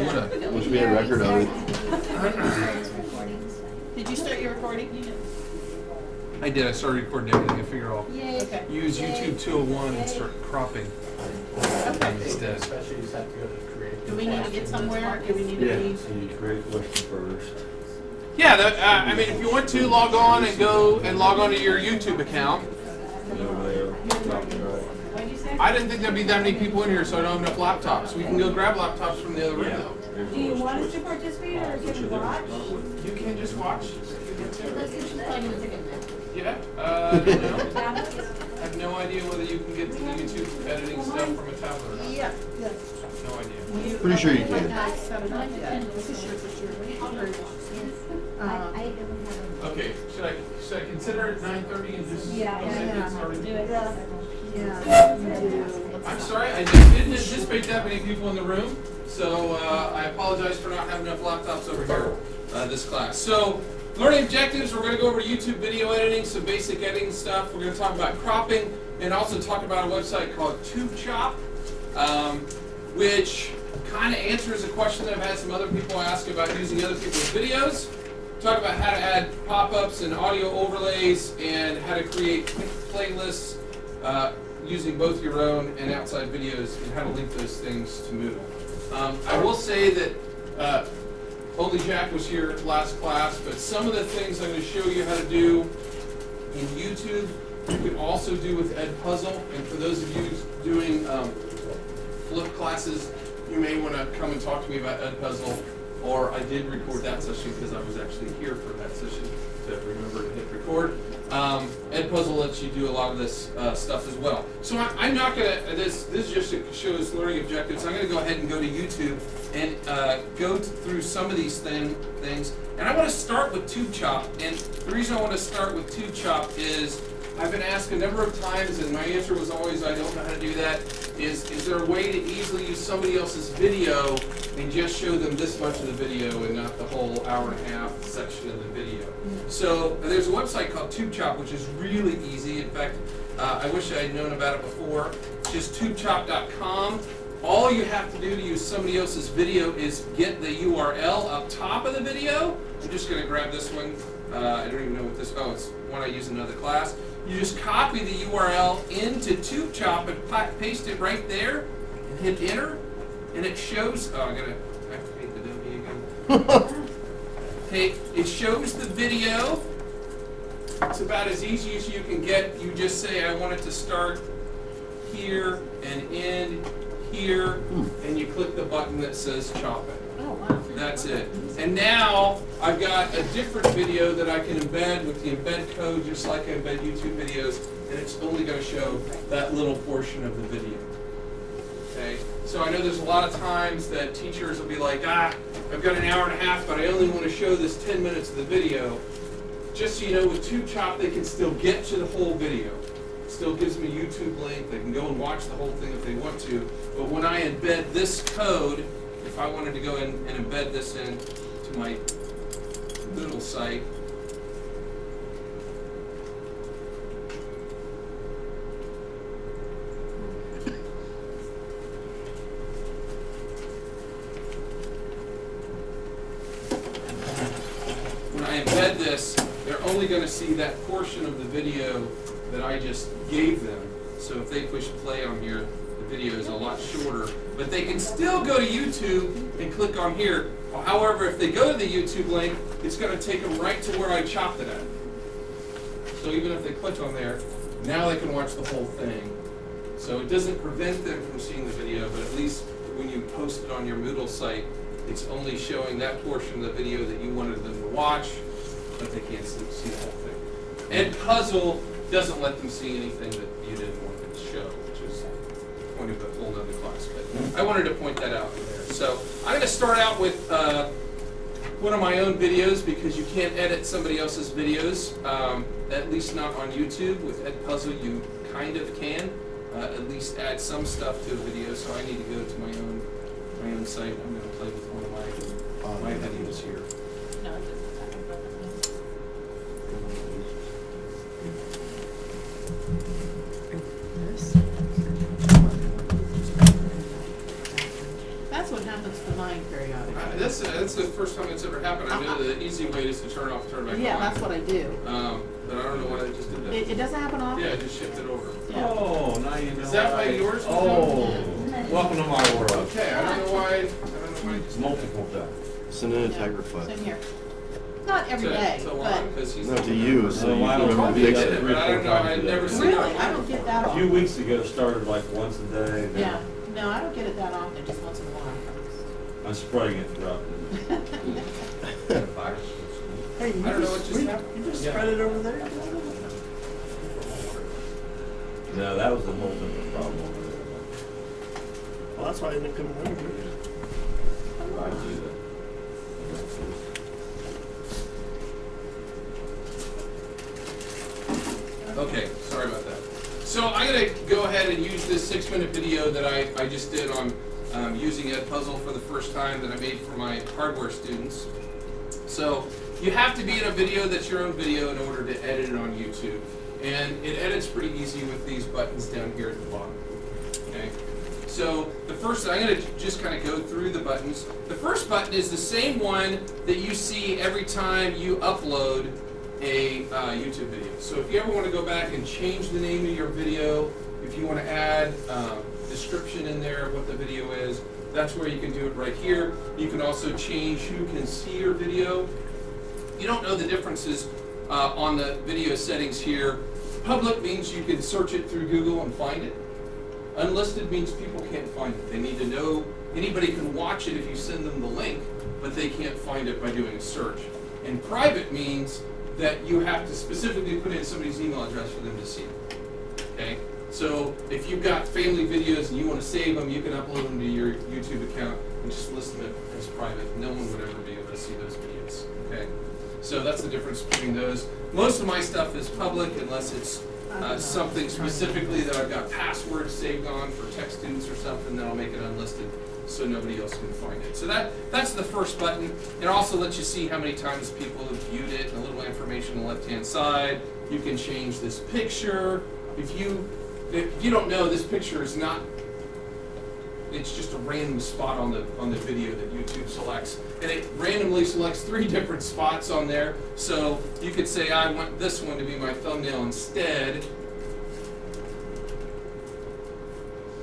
would have. Wish we had a record of it. Did you start your recording? I did. I started recording everything. I figure I'll Okay. use YouTube 201 and start cropping Okay. instead. Especially you just have to go to create. Do we need to get somewhere? Do we need to be? So you create a question first. Yeah, I mean, if you want to, log on and go and log on to your YouTube account. Over there, top right. I didn't think there'd be that many people in here, so I don't have enough laptops. We can go grab laptops from the other room, though. Do you want us to participate or can we watch? You can just watch. Yeah, I have no idea whether you can get to the YouTube editing stuff from a tablet or not. Yeah. No idea. Pretty sure you can. Set it up yet. This is sure for sure. Okay, should I consider it 9:30 and just Yeah. get started? Yeah. I'm sorry, I didn't anticipate that many people in the room, so I apologize for not having enough laptops over here this class. So, learning objectives, we're going to go over YouTube video editing, some basic editing stuff. We're going to talk about cropping and also talk about a website called TubeChop, which kind of answers a question that I've had some other people ask about using other people's videos. Talk about how to add pop-ups and audio overlays and how to create playlists using both your own and outside videos and how to link those things to Moodle. I will say that only Jack was here last class, but some of the things I'm going to show you how to do in YouTube, you can also do with Edpuzzle. And for those of you doing flip classes, you may want to come and talk to me about Edpuzzle. Or I did record that session because I was actually here for that session to remember to hit record. Edpuzzle lets you do a lot of this stuff as well. So I'm not going to, this just shows learning objectives. I'm going to go ahead and go to YouTube and go through some of these things. And I want to start with TubeChop. And the reason I want to start with TubeChop is I've been asked a number of times, and my answer was always, I don't know how to do that. Is there a way to easily use somebody else's video and just show them this much of the video and not the whole hour and a half section of the video? So there's a website called TubeChop, which is really easy. In fact, I wish I had known about it before. It's just tubechop.com. All you have to do to use somebody else's video is get the URL up top of the video. I'm just going to grab this one. I don't even know what this, oh, it's one I use in another class. You just copy the URL into TubeChop and paste it right there and hit enter, and it shows, I have to paint the dummy again. Okay, it shows the video. It's about as easy as you can get. You just say, I want it to start here and end here, and you click the button that says chop it. Oh, wow. That's it. And now I've got a different video that I can embed with the embed code, just like I embed YouTube videos, and it's only going to show that little portion of the video. Okay? So I know there's a lot of times that teachers will be like, I've got an hour and a half, but I only want to show this 10 minutes of the video. Just so you know, with TubeChop, they can still get to the whole video. It still gives them a YouTube link. They can go and watch the whole thing if they want to. But when I embed this code, if I wanted to go in and embed this into my Moodle site, when I embed this, they're only going to see that portion of the video that I just gave them. So if they push play on here, the video is a lot shorter, but they can still go to YouTube and click on here. However, if they go to the YouTube link, it's going to take them right to where I chopped it at. So even if they click on there, now they can watch the whole thing. So it doesn't prevent them from seeing the video, but at least when you post it on your Moodle site, it's only showing that portion of the video that you wanted them to watch, but they can't see the whole thing. Edpuzzle doesn't let them see anything that you didn't want them to show, which is point of a whole other class. But I wanted to point that out in there. So I'm going to start out with one of my own videos because you can't edit somebody else's videos, at least not on YouTube. With Edpuzzle, you kind of can at least add some stuff to a video. So I need to go to my own site. I'm going to play with one of my videos here. No, it doesn't matter. That's what happens to mine thing periodically. That's the first time it's ever happened. I know the easy way is to turn off, turn back on. Yeah, that's what I do. But I don't know why I just did that. It doesn't happen often? Yeah, just shift it over. Yeah. Oh, now you know. Is that why. why yours was Oh, welcome to my world. Okay, I don't know why I just did Multiple times. It's an Yeah, Integra foot. Same here. Not every day, to but Lon, 'cause he's Not to you, so you Why can would remember you to do fix that? it. But I don't know, I've never seen really, it. I don't get that A few often. weeks ago, started like once a day. Now Yeah, no, I don't get it that often, just once in a while. I'm spraying it throughout the Hey, you I don't know what just happened. You just Yeah. spread it over there. No, that was a whole different problem. Well, that's why I didn't come over here. I do that. Okay, sorry about that. So I'm going to go ahead and use this 6-minute video that I just did on using Edpuzzle for the first time that I made for my hardware students. So you have to be in a video that's your own video in order to edit it on YouTube. And it edits pretty easy with these buttons down here at the bottom. Okay? So the first, I'm going to just kind of go through the buttons. The first button is the same one that you see every time you upload a YouTube video. So if you ever want to go back and change the name of your video, if you want to add description in there of what the video is, that's where you can do it right here. You can also change who can see your video. You don't know the differences on the video settings here. Public means you can search it through Google and find it. Unlisted means people can't find it. They need to know, anybody can watch it if you send them the link, but they can't find it by doing a search. And private means that you have to specifically put in somebody's email address for them to see it. Okay? So if you've got family videos and you want to save them, you can upload them to your YouTube account and just list them as private. No one would ever be able to see those videos. Okay? So that's the difference between those. Most of my stuff is public unless it's something specifically that I've got passwords saved on for tech students or something, then I'll make it unlisted so nobody else can find it. So that's the first button. It also lets you see how many times people have viewed it, and a little information on the left-hand side. You can change this picture. If you don't know, this picture is not, it's just a random spot on the video that YouTube selects. And it randomly selects 3 different spots on there. So you could say, I want this one to be my thumbnail instead.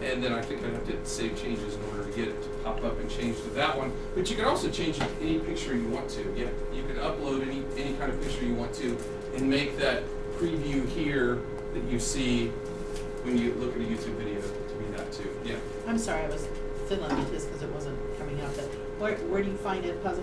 And then I think I'd have to save changes in order to get it to pop up and change to that one. But you can also change it to any picture you want to. Yeah, you can upload any kind of picture you want to and make that preview here that you see when you look at a YouTube video to be that too. Yeah. I'm sorry, I was fiddling with this because it wasn't coming out. But where do you find Edpuzzle?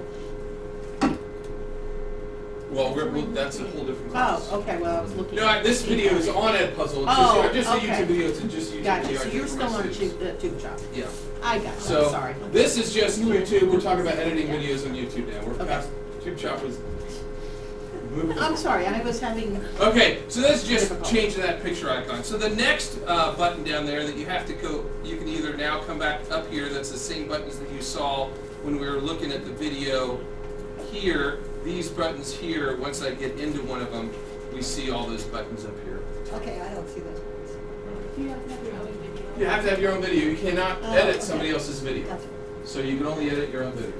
Well, that's a whole different class. Oh, okay, well, I was looking. No, this video is on Edpuzzle. Oh, Just a okay. YouTube video. It's just a YouTube Gotcha, video. I so did you're for my still on students. Tube Shop. Yeah. I got it, So I'm sorry. this is just YouTube. We're talking about editing Yeah. videos on YouTube now. We're Okay. past Tube Shop was moved. I'm sorry, I was having, Okay, so that's just Difficult. changing that picture icon. So the next button down there that you have to go, you can either now come back up here. That's the same buttons that you saw when we were looking at the video here. These buttons here, once I get into one of them, we see all those buttons up here. Okay, I don't see those. you have to have your own video. You have to have your own video. You cannot Oh, edit okay. somebody else's video. Gotcha. So you can only edit your own video.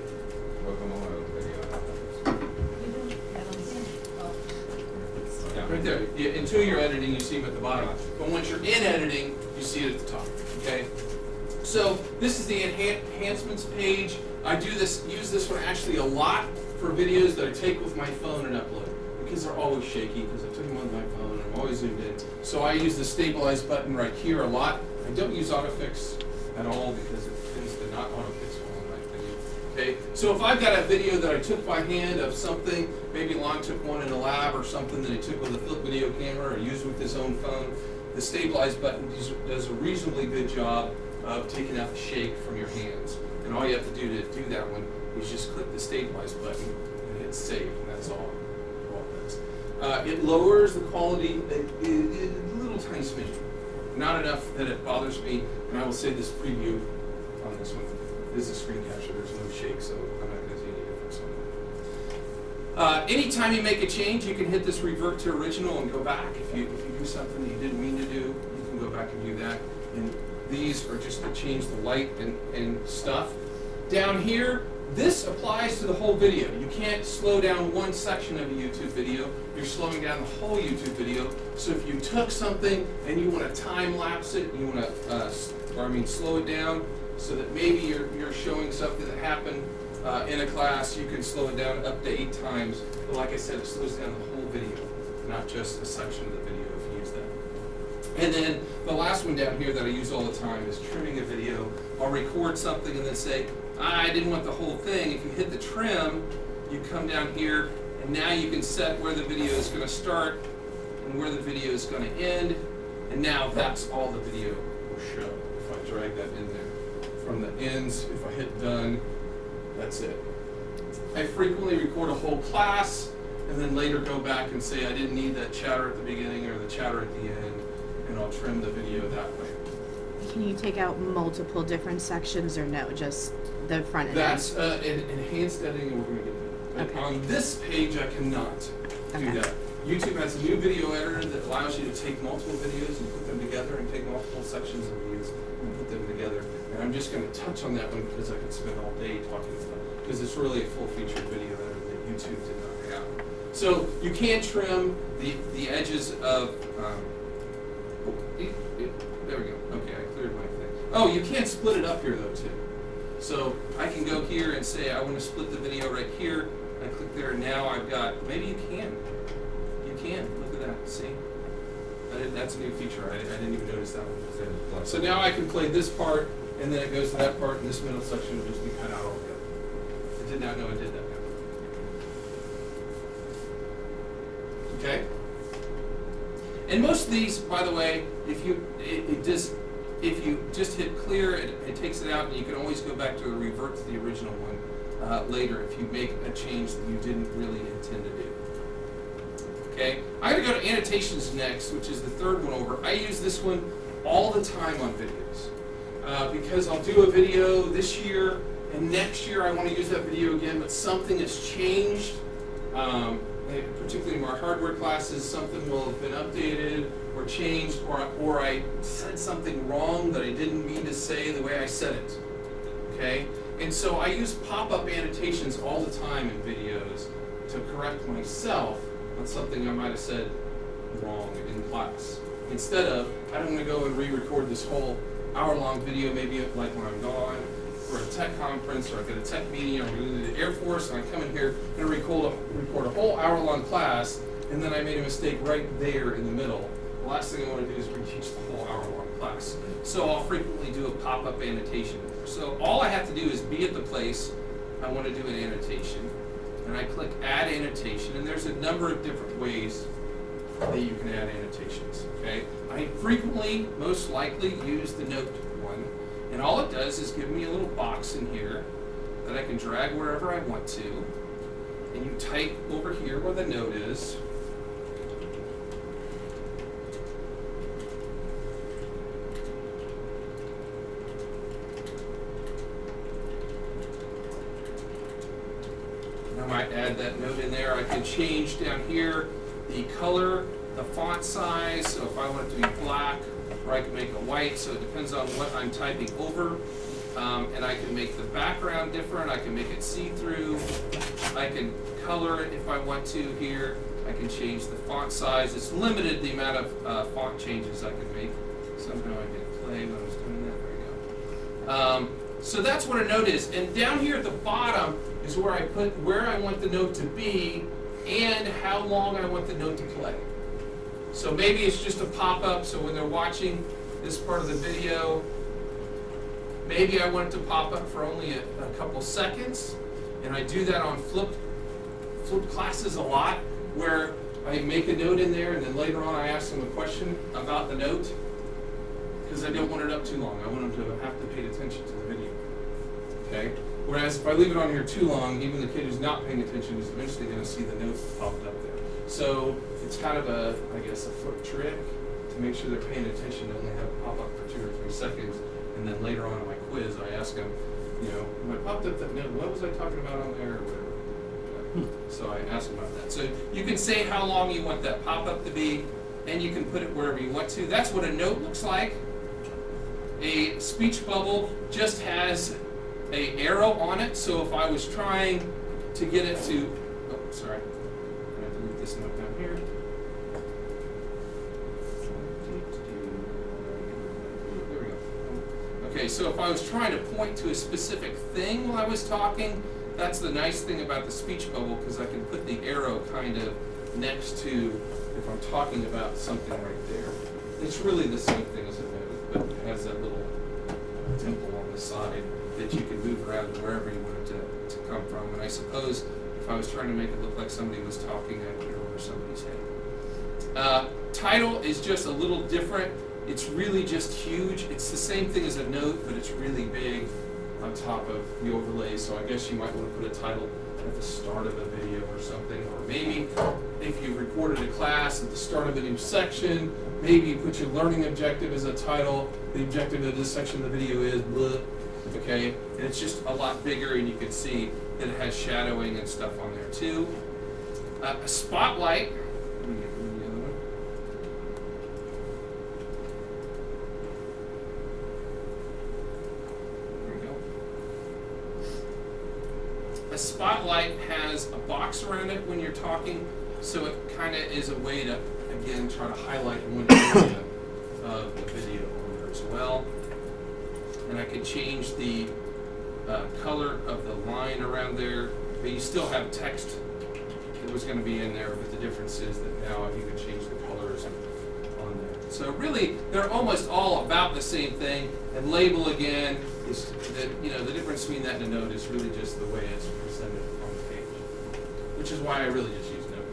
Yeah, right there. Yeah, until you're editing, you see them at the bottom. But once you're in editing, you see it at the top. Okay. So this is the enhancements page. I use this one actually a lot for videos that I take with my phone and upload because they're always shaky because I took them on my phone and I'm always zoomed in. So I use the stabilize button right here a lot. I don't use autofix at all because it tends to not autofix well in my opinion. Okay, so if I've got a video that I took by hand of something, maybe Lon took one in a lab or something that he took with a flip video camera or used with his own phone, the stabilize button does a reasonably good job of taking out the shake from your hands. And all you have to do that one is just click the stabilize button and hit save, and that's all it does. It lowers the quality a little tiny smidgen. Not enough that it bothers me, and I will say this preview on this one is a screen capture. There's no shake, so I'm not going to see any difference on it. Anytime you make a change, you can hit this revert to original and go back. If you do something that you didn't mean to do, you can go back and do that. And these are just to change the light and stuff. Down here, this applies to the whole video. You can't slow down one section of a YouTube video. You're slowing down the whole YouTube video. So if you took something and you want to time lapse it, you want to, slow it down so that maybe you're showing something that happened in a class, you can slow it down up to 8 times. But like I said, it slows down the whole video, not just a section of the video if you use that. And then the last one down here that I use all the time is trimming a video. I'll record something and then say, I didn't want the whole thing. If you hit the trim, you come down here, and now you can set where the video is going to start and where the video is going to end. And now that's all the video will show. If I drag that in there. From the ends, if I hit done, that's it. I frequently record a whole class and then later go back and say I didn't need that chatter at the beginning or the chatter at the end, and I'll trim the video that way. Can you take out multiple different sections or no, just the front and That's enhanced editing, and we're going to get to that. Okay. On this page, I cannot do Okay. that. YouTube has a new video editor that allows you to take multiple videos and put them together, and take multiple sections of videos and put them together. And I'm just going to touch on that one because I could spend all day talking about it, because it's really a full-featured video editor that YouTube did not have. So you can trim the edges of. There we go. Okay, I cleared my thing. Oh, you can split it up here though too. So I can go here and say I want to split the video right here. I click there, and now I've got. Maybe you can. You can. Look at that. See? That's a new feature. I didn't even notice that one. So now I can play this part, and then it goes to that part, and this middle section will just be cut out altogether. I did not know it did that. Okay. And most of these, by the way, if you just hit clear, it takes it out, and you can always go back to revert to the original one later if you make a change that you didn't really intend to do. Okay, I'm going to go to annotations next, which is the third one over. I use this one all the time on videos because I'll do a video this year, and next year I want to use that video again, but something has changed. Particularly in my hardware classes, something will have been updated or changed, or I said something wrong that I didn't mean to say the way I said it. Okay? And so I use pop-up annotations all the time in videos to correct myself on something I might have said wrong in class. Instead of, I'm going to go and re-record this whole hour-long video, maybe like when I'm gone, for a tech conference, or I've got a tech meeting, or I'm going to the Air Force, and I come in here and record a whole hour-long class, and then I made a mistake right there in the middle. The last thing I want to do is reteach the whole hour-long class. So I'll frequently do a pop-up annotation. So all I have to do is be at the place I want to do an annotation, and I click Add Annotation, and there's a number of different ways that you can add annotations. Okay, I frequently, most likely, use the note one. And all it does is give me a little box in here that I can drag wherever I want to. And you type over here where the note is. And I might add that note in there. I can change down here the color, the font size. So if I want it to be black, or I can make it white, so it depends on what I'm typing over. And I can make the background different, I can make it see-through, I can color it if I want to here, I can change the font size. It's limited the amount of font changes I can make. Somehow I get play when I was doing that, there we go. So that's what a note is, and down here at the bottom is where I put where I want the note to be and how long I want the note to play. So maybe it's just a pop-up, so when they're watching this part of the video, maybe I want it to pop up for only a couple seconds, and I do that on flipped classes a lot, where I make a note in there, and then later on I ask them a question about the note, because I don't want it up too long. I want them to have to pay attention to the video. Okay? Whereas if I leave it on here too long, even the kid who's not paying attention is eventually going to see the note popped up there. So it's kind of a, I guess, a foot trick to make sure they're paying attention to only have it pop up for 2 or 3 seconds. And then later on in my quiz, I ask them, when I popped up that note, what was I talking about on there, or whatever. So I ask them about that. So you can say how long you want that pop-up to be, and you can put it wherever you want to. That's what a note looks like. A speech bubble just has a arrow on it, so if I was trying to get it to, oh, sorry, I'm going to delete this note down here. There we go. Okay, so if I was trying to point to a specific thing while I was talking, that's the nice thing about the speech bubble, because I can put the arrow kind of next to, if I'm talking about something right there. It's really the same thing as a note, but it has that little temple on the side that you can move around to wherever you want it to come from. And I suppose if I was trying to make it look like somebody was talking, I would go over somebody's head. Title is just a little different. It's really just huge. It's the same thing as a note, but it's really big on top of the overlay. So I guess you might want to put a title at the start of a video or something. Or maybe if you recorded a class at the start of a new section, maybe you put your learning objective as a title. The objective of this section of the video is blah. Okay, and it's just a lot bigger, and you can see that it has shadowing and stuff on there too. A spotlight. Let me get rid of the other one. There we go. A spotlight has a box around it when you're talking, so it kind of is a way to, again, try to highlight one area of the video on there as well. And I could change the color of the line around there, but you still have text that was going to be in there, but the difference is that now you can change the colors on there. So really, they're almost all about the same thing, and label again is that, you know, the difference between that and a note is really just the way it's presented on the page, which is why I really just use note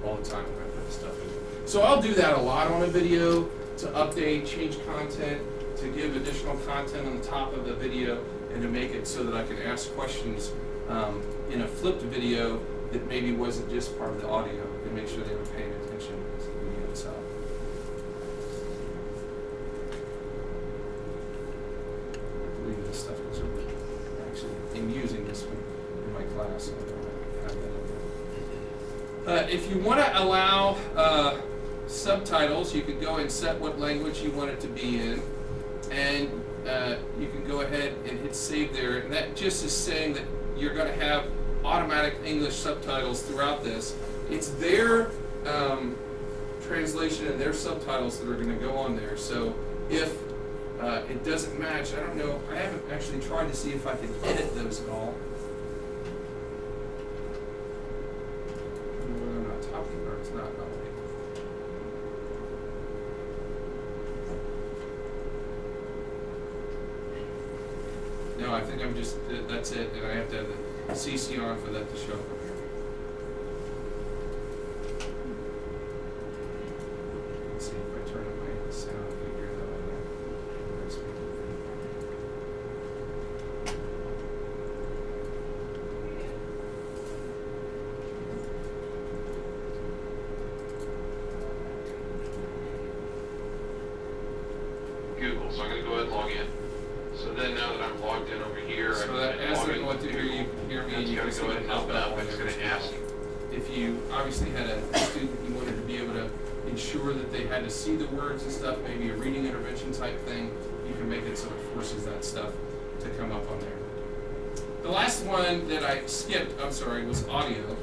all the time when I put stuff in. So I'll do that a lot on a video, to update, change content, to give additional content on the top of the video, and to make it so that I can ask questions in a flipped video that maybe wasn't just part of the audio, and make sure they were paying attention to the video itself. I believe this stuff is over. Actually, I'm using this one in my class, so I don't have that in there. If you want to allow subtitles, you could go and set what language you want it to be in. And you can go ahead and hit save there, and that just is saying that you're going to have automatic English subtitles throughout this. It's their translation and their subtitles that are going to go on there. So if it doesn't match, I don't know, I haven't actually tried to see if I can edit those at all. I'm not talking, or it's not. No, I think I'm just, that's it, and I have to have the CC on for that to show up here. Let's see if I turn up my sound, if you hear that on there. Google, so I'm going to go ahead and log in. So then now that I'm logged in over here, so that as they go through here, you can hear me, and you can see what pop up, and it's going to ask. If you obviously had a student you wanted to be able to ensure that they had to see the words and stuff, maybe a reading intervention type thing, you can make it so it forces that stuff to come up on there. The last one that I skipped, I'm sorry, was audio.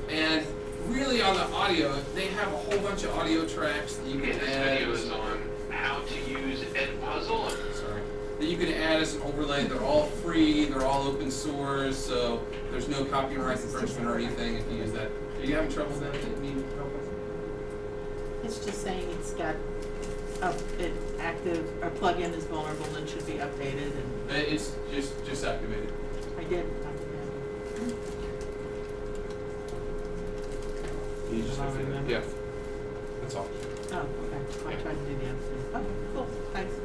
And really on the audio, they have a whole bunch of audio tracks that you can add. This video is on how to use Edpuzzle. Sorry. That you can add as an overlay. They're all free, they're all open source, so there's no copyright infringement or anything if you use that. Are you having trouble with that? That you need help with? It's just saying it's got it active, or plugin is vulnerable and should be updated, and It's just activated. I did. You just I have to, remember. yeah. That's all. Oh, okay. I tried to do the other thing. Okay, cool. Thanks.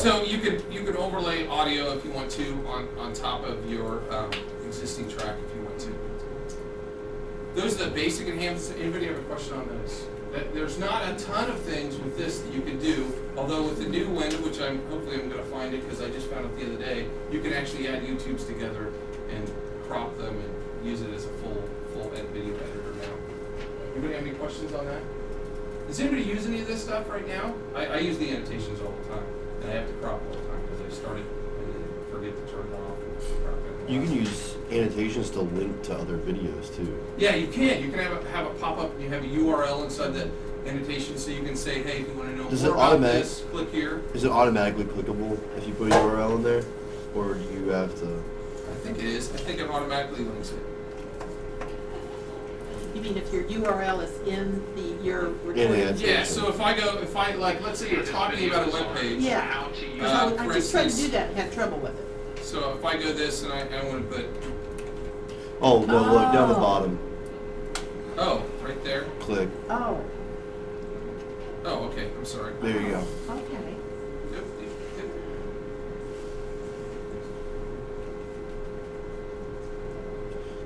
So you could overlay audio if you want to on top of your existing track if you want to. Those are the basic enhancements. Anybody have a question on those? There's not a ton of things with this that you can do, although with the new one, which hopefully I'm going to find it because I just found it the other day, you can actually add YouTubes together and crop them and use it as a full video editor now. Anybody have any questions on that? Does anybody use any of this stuff right now? I use the annotations all the time, and I have to crop all the time because I start it and then forget to turn it off and crop it. You can use annotations to link to other videos too. Yeah, you can. You can have a pop up and you have a URL inside the annotation, so you can say, hey, if you want to know Does more it about automatic- this, click here. Is it automatically clickable if you put a URL in there? Or do you have to? I think it is. I think it automatically links it. You mean if your URL is in your Yeah, recording? Yeah, so if I like, let's say you're talking about a web page. Yeah. How to use So for I just tried to instance- do that and had trouble with it. So if I go this and I want to put, Oh no! Look down the Oh. bottom. oh, right there. Click. Oh, Oh, okay. I'm sorry. There you go. okay. Yep, yep.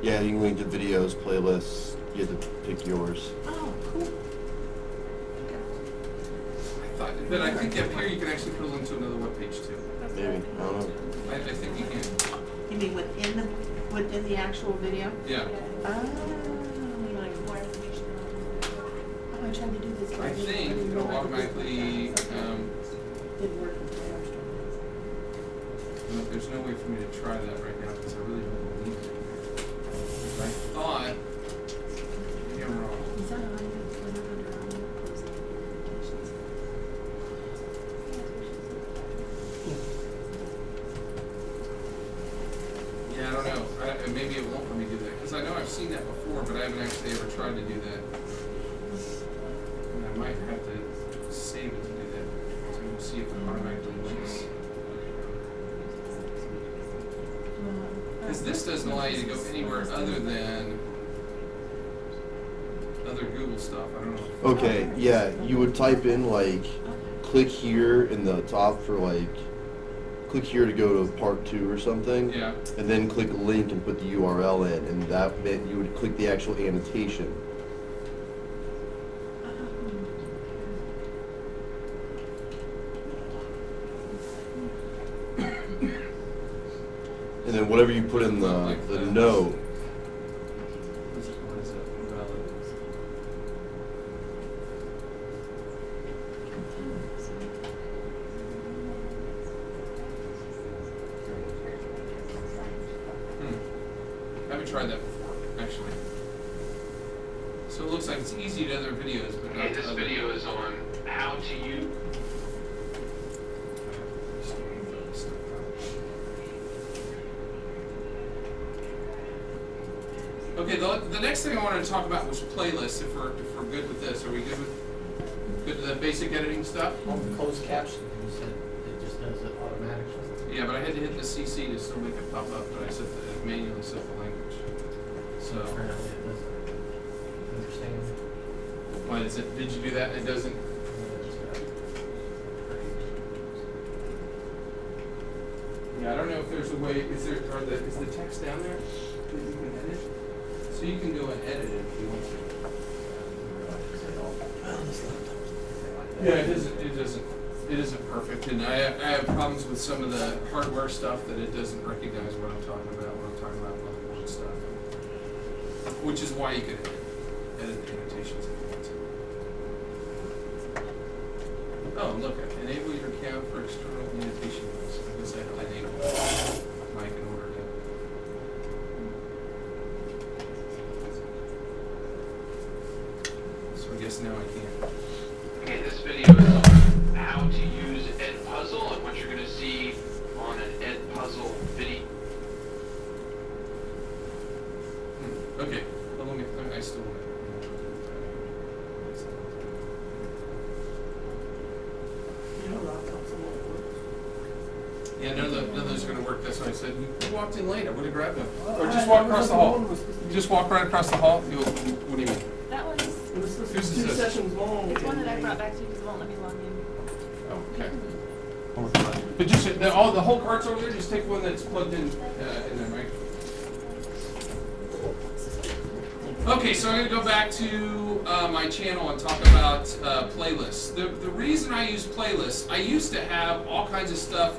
Yeah, you can link to videos, playlists. You have to pick yours. Oh, cool. But I think up here you can actually put a link to another web page too. Maybe. I don't know. I think you can. You mean within the actual video? Yeah. Oh, I tried to do this. but I didn't- think didn't it'll realize it was- automatically. Didn't work. No, there's no way for me to try that right now because I really don't believe it. I thought. Maybe I'm wrong. Is that audio? We're not under audio, closing notifications. Yeah, I don't know. Maybe it won't let me do that because I know I've seen that before, but I haven't actually ever tried to do that. And I might have to save it to do that. So we'll see if it automatically links. Because this doesn't allow you to go anywhere other than other Google stuff. I don't know. Okay. Yeah, you would type in like, click here in the top for like, click here to go to part 2 or something. Yeah. And then click link and put the URL in, and that meant you would click the actual annotation. And then whatever you put in the note. What is it? Invalid. I haven't tried that before, actually. So it looks like it's easy to other videos, but not Okay, to this other. video is on how to use. Okay, the next thing I wanted to talk about was playlists. If we're good with this, are we good with the basic editing stuff? On the closed caption, you said it just does it automatically. Yeah, but I had to hit the CC to still make it pop up, but I manually set the language. So, Apparently it doesn't understand. what is it? Did you do that? It doesn't. Yeah, I don't know if there's a way. Is the text down there that you can edit? So you can go and edit it if you want to. Yeah, it isn't perfect, and I have problems with some of the hardware stuff that it doesn't recognize what I'm talking about when I'm talking about motherboard stuff, which is why you can edit the annotations if you want to. Oh, look, enable your account for external annotation use. I guess I have to enable Mike in order to. So I guess now I can. Okay, this video is on how to use Edpuzzle and what you're going to see on an Edpuzzle video. Okay, well, I still want to. Yeah, none of those are going to work. That's why I said, you walked in late. I would have grabbed them. Or just walk across the hall. Just walk right across the hall. What do you mean? That one's, It was supposed Whose is this? it's one that I brought back to you because it won't let me log in. Oh, okay. But just, the whole cart's over there, just take one that's plugged in there, Mike. Okay, so I'm going to go back to my channel and talk about playlists. The reason I use playlists, I used to have all kinds of stuff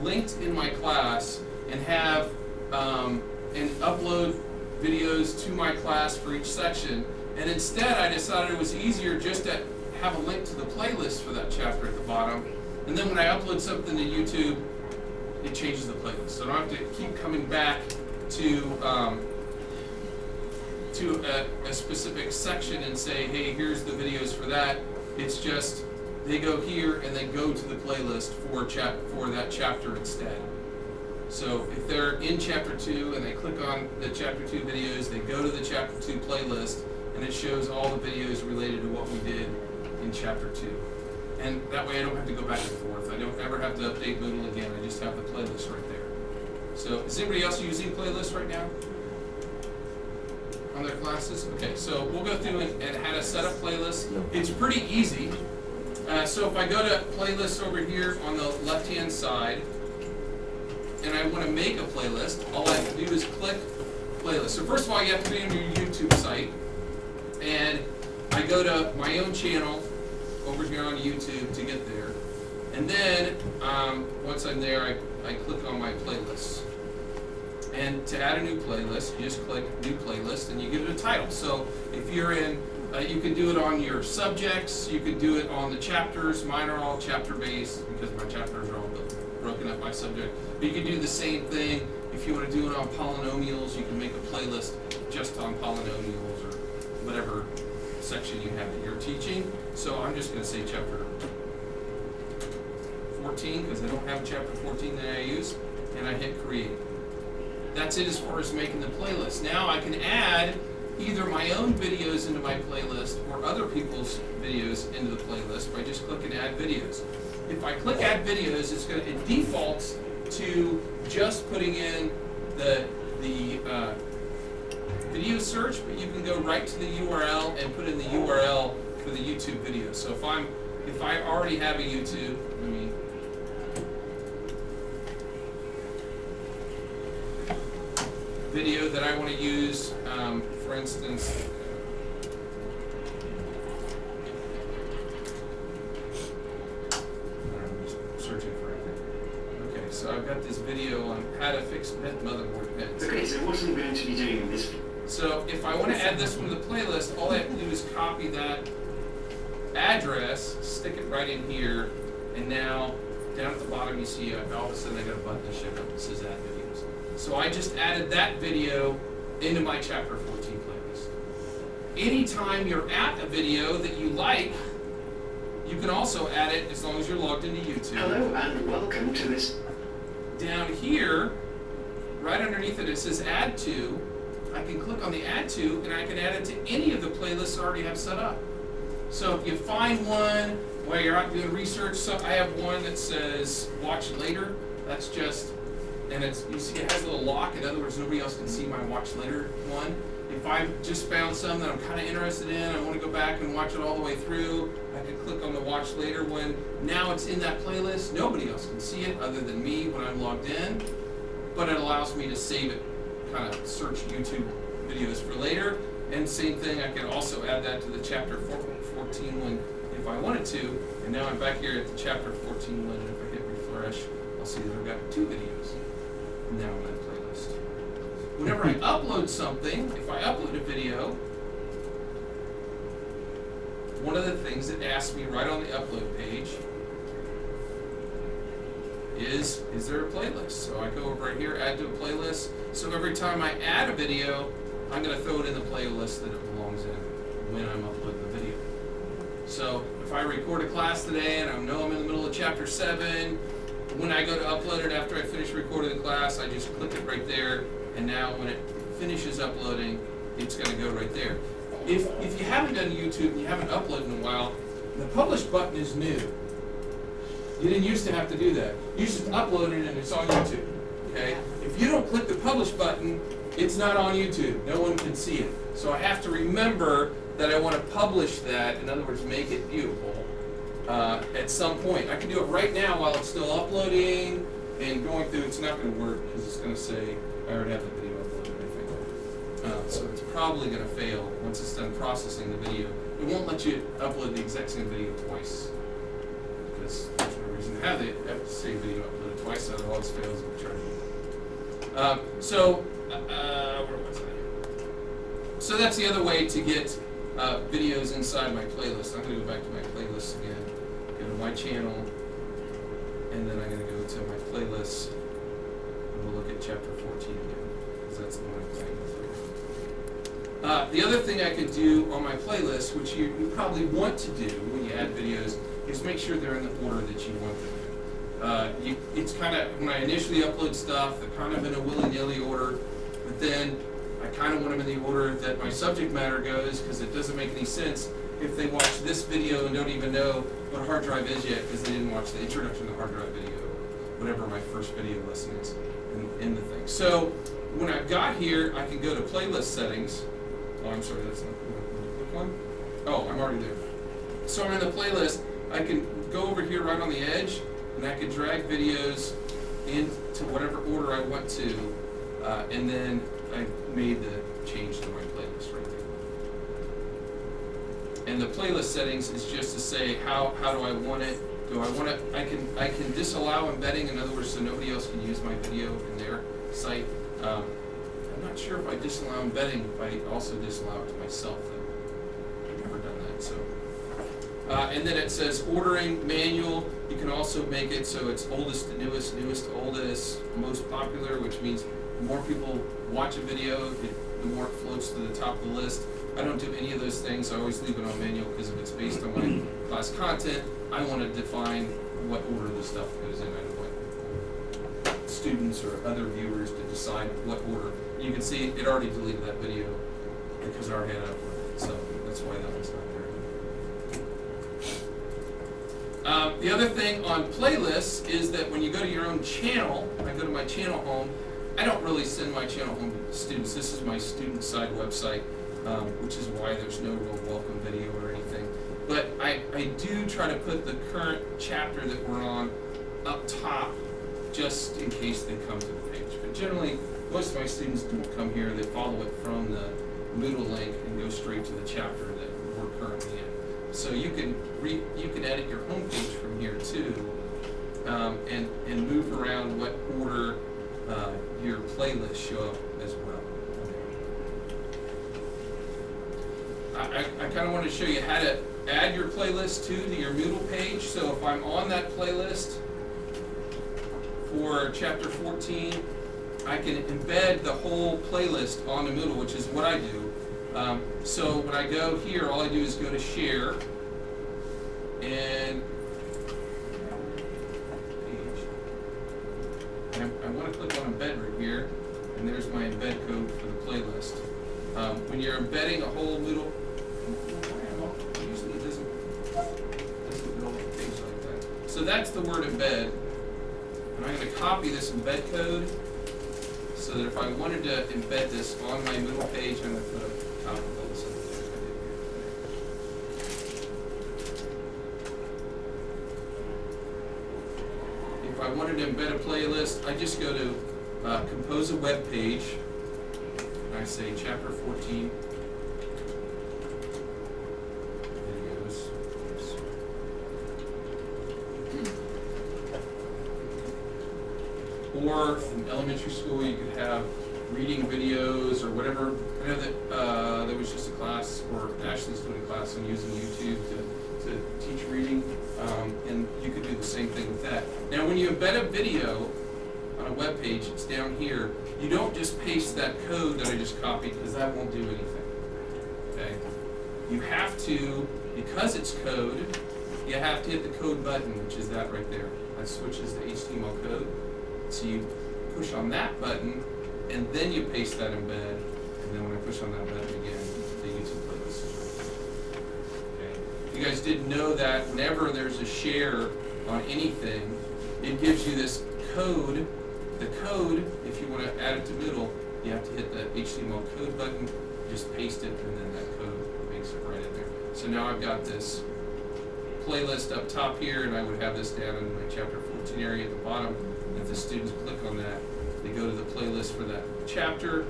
linked in my class and have and upload videos to my class for each section. And instead, I decided it was easier just to have a link to the playlist for that chapter at the bottom. And then when I upload something to YouTube, it changes the playlist. So I don't have to keep coming back to a specific section and say, hey, here's the videos for that. It's just they go here and they go to the playlist for that chapter instead. So if they're in chapter 2 and they click on the chapter 2 videos, they go to the chapter 2 playlist and it shows all the videos related to what we did in chapter 2. And that way I don't have to go back and forth. I don't ever have to update Moodle again. I just have the playlist right there. So is anybody else using playlists right now on their classes? Okay, so we'll go through and how to set up playlists. It's pretty easy. So if I go to playlists over here on the left-hand side, and I want to make a playlist, all I have to do is click playlist. So first of all, you have to be on your YouTube site, and I go to my own channel over here on YouTube to get there. And then, once I'm there, I click on my playlists. And to add a new playlist, you just click New Playlist, and you give it a title. So if you're in, you can do it on your subjects, you could do it on the chapters. Mine are all chapter-based, because my chapters are all broken up by subject. But you can do the same thing. If you want to do it on polynomials, you can make a playlist just on polynomials or whatever section you have that you're teaching. So I'm just going to say chapter 14 because I don't have chapter 14 that I use, and I hit create. That's it as far as making the playlist. Now I can add either my own videos into my playlist or other people's videos into the playlist by just clicking add videos. If I click add videos, it defaults to just putting in the video search, but you can go right to the URL and put in the URL for the YouTube video. So if I already have a YouTube, let me video that I want to use, for instance, I'm just searching for anything. Okay, so I've got this video on how to fix motherboard pins. Okay, so what I'm going to be doing in this. So if I want to add this one to the playlist, all I have to do is copy that address, stick it right in here, and now down at the bottom you see all of a sudden I got a button that shows up that says add videos. So I just added that video into my chapter 14 playlist. Anytime you're at a video that you like, you can also add it as long as you're logged into YouTube. Hello and welcome to this. Down here, right underneath it, it says add to. I can click on the add to and I can add it to any of the playlists I already have set up. So if you find one while you're out doing research, so I have one that says watch later. That's just, and it's, you see it has a little lock. In other words, nobody else can see my watch later one. If I just found some that I'm kind of interested in, I want to go back and watch it all the way through, I can click on the watch later one. Now it's in that playlist. Nobody else can see it other than me when I'm logged in, but it allows me to save it, kind of search YouTube videos for later. And same thing, I can also add that to the chapter 14 one if I wanted to. And now I'm back here at the chapter 14 one, and if I hit refresh, I'll see that I've got 2 videos now in that playlist. Whenever I upload something, if I upload a video, one of the things that asks me right on the upload page is there a playlist? So I go over right here, add to a playlist. So every time I add a video, I'm going to throw it in the playlist that it belongs in when I'm uploading the video. So if I record a class today and I know I'm in the middle of chapter 7, when I go to upload it after I finish recording the class, I just click it right there, and now when it finishes uploading, it's going to go right there. If you haven't done YouTube and you haven't uploaded in a while, the publish button is new. You didn't used to have to do that. You just upload it and it's on YouTube. Okay? If you don't click the publish button, it's not on YouTube. No one can see it. So I have to remember that I want to publish that, in other words, make it viewable at some point. I can do it right now while it's still uploading and going through. It's not going to work because it's going to say, I already have the video uploaded, I think. So it's probably going to fail once it's done processing the video. It won't let you upload the exact same video twice because there's no reason to have the same video uploaded twice, so it always fails if you try to do that. Where was I? So that's the other way to get videos inside my playlist. I'm going to go back to my playlist again, go to my channel, and then I'm going to go to my playlist, and we'll look at chapter 14 again, because that's the one I'm playing with right now. The other thing I could do on my playlist, which you probably want to do when you add videos, is make sure they're in the order that you want them in. It's kind of, when I initially upload stuff, they're kind of in a willy-nilly order, but then I kind of want them in the order that my subject matter goes, because it doesn't make any sense if they watch this video and don't even know what a hard drive is yet, because they didn't watch the introduction to the hard drive video, whatever my first video lesson is in the thing. So when I've got here, I can go to playlist settings. Oh, I'm sorry, that's not the quick one. Oh, I'm already there. So I'm in the playlist. I can go over here right on the edge, and I can drag videos into whatever order I want to, and then I made the change to my playlist right there. And the playlist settings is just to say how do I want it. Do I want it? I can disallow embedding. In other words, so nobody else can use my video in their site. I'm not sure if I disallow embedding, if I also disallow it to myself, though. I've never done that, so. And then it says ordering manual. You can also make it so it's oldest to newest, newest to oldest, most popular, which means the more people watch a video, the more it floats to the top of the list. I don't do any of those things. I always leave it on manual because if it's based on my class content, I want to define what order the stuff goes in. I don't want students or other viewers to decide what order. You can see it already deleted that video because I already had it uploaded, so that's why that one's not there. The other thing on playlists is that when you go to your own channel, I go to my channel home, I don't really send my channel home to students. This is my student side website, which is why there's no real welcome video or anything. But I do try to put the current chapter that we're on up top, just in case they come to the page. But generally, most of my students don't come here. They follow it from the Moodle link and go straight to the chapter that we're currently in. So you can edit your home page from here too, and move around what order your playlists show up as well. I kind of want to show you how to add your playlist to your Moodle page. So if I'm on that playlist for chapter 14, I can embed the whole playlist onto Moodle, which is what I do. So when I go here, all I do is go to share, and I want to click on embed right here, and there's my embed code for the playlist. When you're embedding a whole Moodle, usually it doesn't go off the page like that. So that's the word embed, and I'm going to copy this embed code so that if I wanted to embed this on my Moodle page, I'm going to put a copy of this. If I wanted to embed a playlist, I just go to compose a web page, and I say chapter 14 videos. Or in elementary school, you could have reading videos or whatever. I know that there was just a class, or Ashley's doing a class on using YouTube to teach reading, and you could do the same thing with that. Now, when you embed a video on a web page, it's down here. You don't just paste that code that I just copied, because that won't do anything. Okay? You have to, because it's code, you have to hit the code button, which is that right there. That switches the HTML code. So you push on that button, and then you paste that embed, and then when I push on that button again, the YouTube playlist is right there. Okay. If you guys didn't know that, whenever there's a share on anything, it gives you this code. The code, if you want to add it to Moodle, you have to hit the HTML code button, just paste it, and then that code makes it right in there. So now I've got this playlist up top here, and I would have this down in my chapter 14 area at the bottom. If the students click on that, they go to the playlist for that chapter,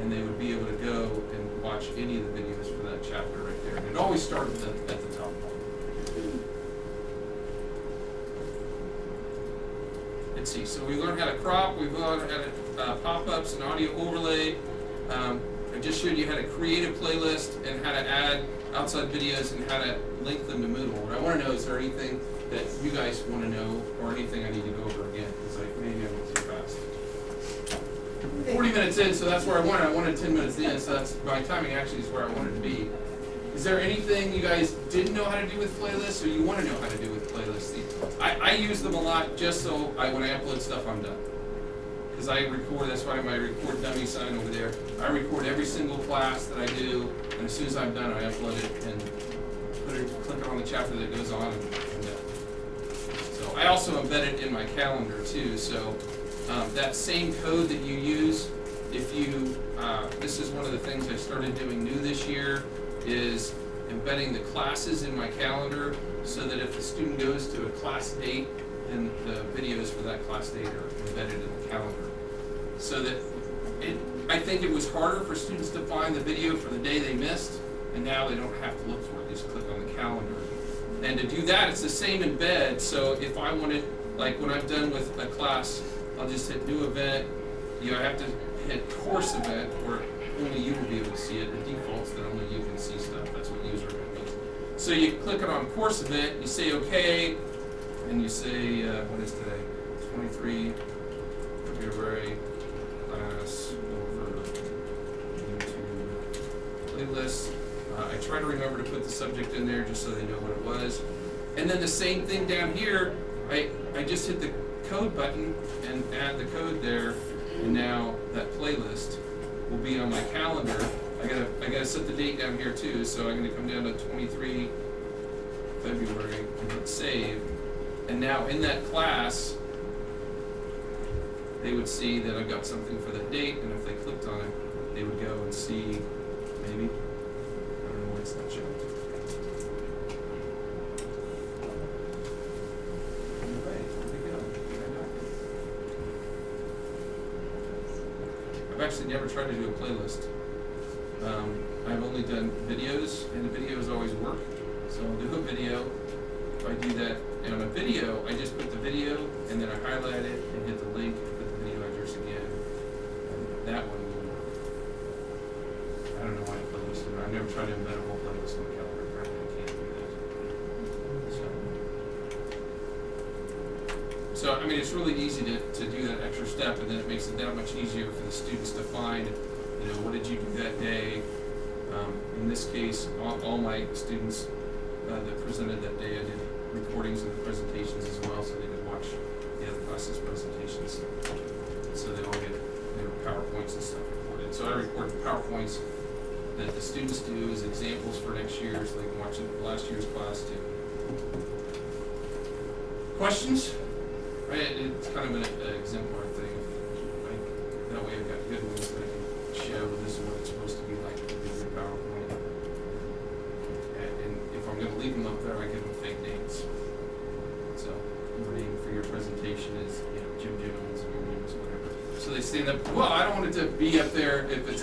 and they would be able to go and watch any of the videos for that chapter right there. And it always starts at the top. Let's see, so we learned how to crop, we've learned how to pop-ups and audio overlay. I just showed you how to create a playlist and how to add outside videos and how to link them to Moodle. What I want to know, is there anything that you guys want to know or anything I need to go over again? Because maybe I went too fast. 40 minutes in, so that's where I wanted. I wanted 10 minutes in, so that's my timing actually is where I wanted to be. Is there anything you guys didn't know how to do with playlists or you want to know how to do with playlists? I use them a lot just so when I upload stuff, I'm done. Because I record, that's why my record dummy sign over there. I record every single class that I do, and as soon as I'm done, I upload it and click it on the chapter that goes on, and I'm done. So I also embed it in my calendar too. So that same code that you use, if you, this is one of the things I started doing new this year, is embedding the classes in my calendar so that if the student goes to a class date, then the videos for that class date are embedded in the calendar. So that I think it was harder for students to find the video for the day they missed, and now they don't have to look for it, just click on the calendar. And to do that, it's the same embed, so if I wanted, like when I'm done with a class, I'll just hit new event, I have to hit course event, or only you will be able to see it. The default's that only you can see stuff, that's what user event means. So you click it on course event, you say okay, and you say, what is today? 23 February, class over YouTube playlist. I try to remember to put the subject in there just so they know what it was. And then the same thing down here, I just hit the code button and add the code there, and now that playlist will be on my calendar. I gotta set the date down here too, so I'm gonna come down to 23 February and hit save. And now in that class, they would see that I've got something for that date, and if they clicked on it, they would go and see, maybe, I don't know why it's not showing. I've actually never tried to do a playlist. I've only done videos, and the videos always work. So I'll do a video. If I do that on a video, I just put the video, and then I highlight it, and hit the link, and put the video address again. And that one will work. I don't know why I playlist it. I've never tried to embed a whole playlist on the calendar. Apparently I can't do that. So I mean, it's really easy to do that extra step, and then it makes it that much easier for the students to find, what did you do that day? In this case, all my students that presented that day, I did recordings of the presentations as well, so they could watch the other classes' presentations. So they all get their PowerPoints and stuff recorded. So I record the PowerPoints that the students do as examples for next year, so they can watch last year's class too. Questions? It's kind of an exemplar thing. That way I've got good ones that I can show. This is what it's supposed to be like with your PowerPoint. And if I'm going to leave them up there, I give them fake names. So your name for your presentation is Jim Jones, and your name is whatever. So they stand up. Well, I don't want it to be up there if it's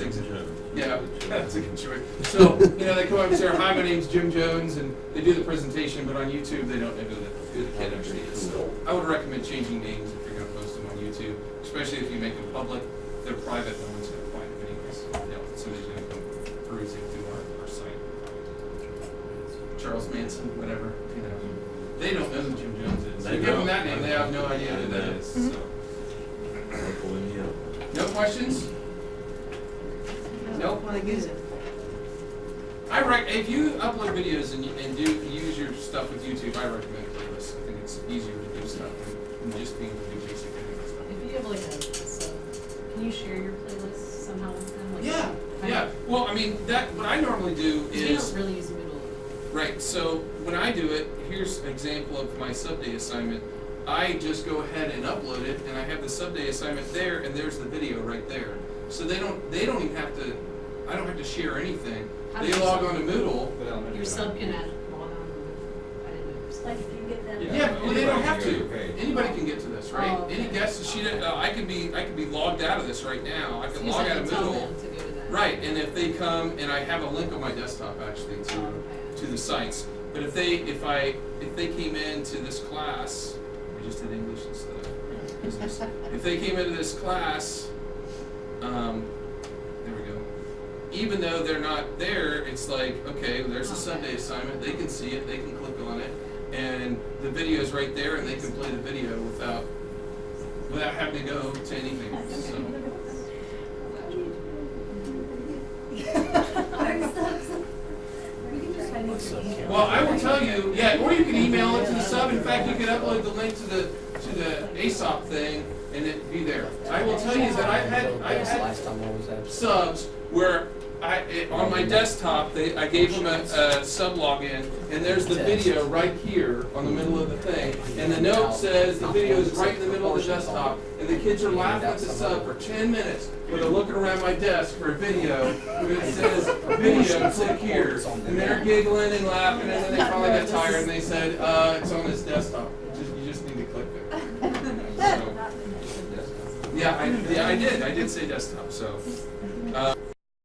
yeah, that's a good choice. So they come up and say, "Hi, my name's Jim Jones," and they do the presentation, but on YouTube they don't know who the kid actually is. So I would recommend changing names if you're going to post them on YouTube, especially if you make them public. They're private, no one's going to find them anyways. Somebody's going to come perusing through our site. Charles Manson, whatever, they don't know who Jim Jones is. You give them that name, they have no idea who that is. So. No questions? Nope. Want to use it? If you upload videos and do use your stuff with YouTube, I recommend playlists. I think it's easier to do stuff than just being able to do basic video stuff. If you have can you share your playlists somehow with them? Yeah. Well, I mean, what I normally do is... We don't really use Moodle. Right, so when I do it, here's an example of my sub-day assignment. I just go ahead and upload it, and I have the sub-day assignment there, and there's the video right there. So they don't even have to, I don't have to share anything. They log on to Moodle. Your sub can log on. I didn't know. Like if you get them. Yeah, well, they don't have to. Anybody can get to this, right? Oh, okay. Any guest, I could be logged out of this right now. I can log out of Moodle. To go to that. Right, and if they come, and I have a link on my desktop actually to the sites. But if they came into this class, I just did English instead of business. If they came into this class, there we go. even though they're not there, it's like, okay, there's a Sunday assignment, they can see it, they can click on it, and the video's right there, and they can play the video without having to go to anything else, so. Well, I will tell you, yeah, or you can email it to the sub. In fact, you can upload the link to the ASOP thing and it be there. I will tell you that I've had subs where on my desktop, I gave them a sub login, and there's the video right here on the middle of the thing, and the note says the video is right in the middle of the desktop, and the kids are laughing at the sub for 10 minutes, where they're looking around my desk for a video, where it says video, click here, and they're giggling and laughing, and then they finally got tired, and they said, it's on this desktop, you just need to click it. So, yeah, I did say desktop, so.